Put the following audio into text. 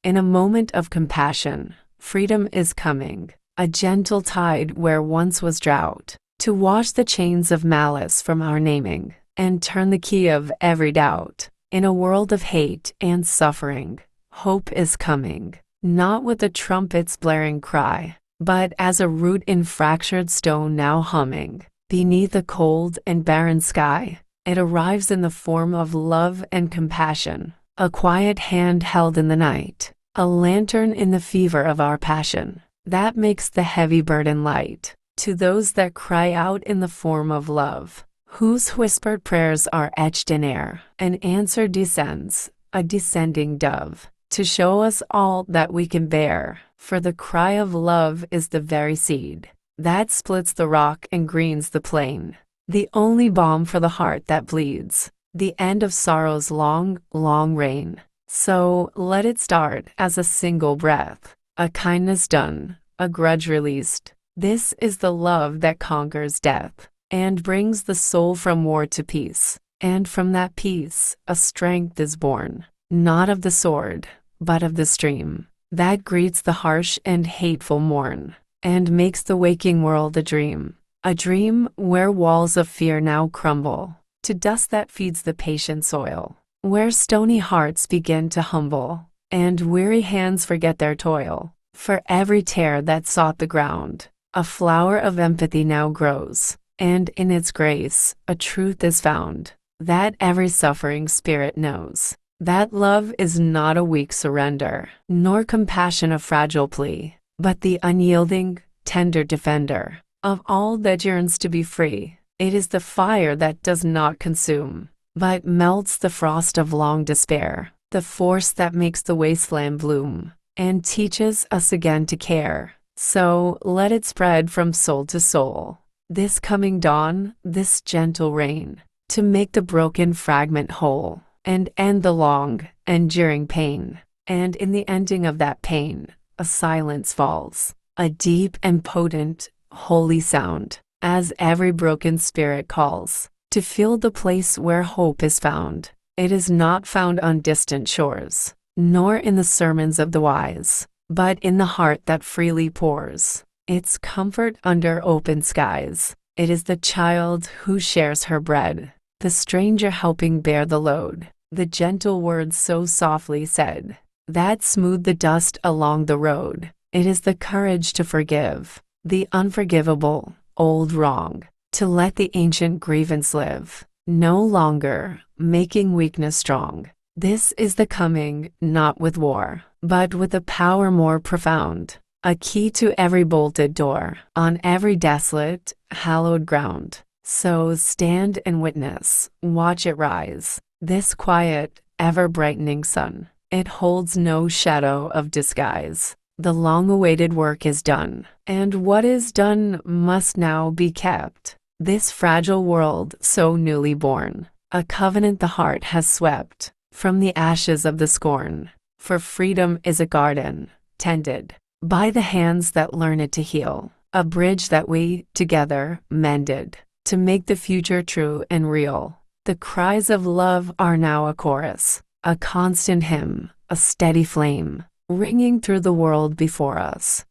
In a moment of compassion, freedom is coming, a gentle tide where once was drought, to wash the chains of malice from our naming, and turn the key of every doubt. In a world of hate and suffering, hope is coming, not with the trumpet's blaring cry, but as a root in fractured stone now humming, beneath a cold and barren sky. It arrives in the form of love and compassion, a quiet hand held in the night, a lantern in the fever of our passion, that makes the heavy burden light. To those that cry out in the form of love, whose whispered prayers are etched in air, an answer descends, a descending dove, to show us all that we can bear, for the cry of love is the very seed that splits the rock and greens the plain, the only balm for the heart that bleeds, the end of sorrow's long, long reign. So let it start as a single breath, a kindness done, a grudge released. This is the love that conquers death, and brings the soul from war to peace. And from that peace, a strength is born, not of the sword, but of the stream, that greets the harsh and hateful morn, and makes the waking world a dream where walls of fear now crumble, to dust that feeds the patient soil, where stony hearts begin to humble, and weary hands forget their toil. For every tear that sought the ground, a flower of empathy now grows, and in its grace, a truth is found, that every suffering spirit knows, that love is not a weak surrender, nor compassion a fragile plea, but the unyielding, tender defender of all that yearns to be free. It is the fire that does not consume, but melts the frost of long despair, the force that makes the wasteland bloom, and teaches us again to care. So let it spread from soul to soul, this coming dawn, this gentle rain, to make the broken fragment whole, and end the long, enduring pain. And in the ending of that pain, a silence falls, a deep and potent, holy sound, as every broken spirit calls, to fill the place where hope is found. It is not found on distant shores, nor in the sermons of the wise, but in the heart that freely pours its comfort under open skies. It is the child who shares her bread, the stranger helping bear the load, the gentle words so softly said, that smooth the dust along the road. It is the courage to forgive, the unforgivable, old wrong, to let the ancient grievance live, no longer, making weakness strong. This is the coming, not with war, but with a power more profound, a key to every bolted door, on every desolate, hallowed ground. So stand and witness, watch it rise, this quiet, ever-brightening sun. It holds no shadow of disguise. The long-awaited work is done, and what is done must now be kept. This fragile world so newly born, a covenant the heart has swept from the ashes of the scorn. For freedom is a garden, tended by the hands that learn it to heal, a bridge that we, together, mended, to make the future true and real. The cries of love are now a chorus, a constant hymn, a steady flame, ringing through the world before us.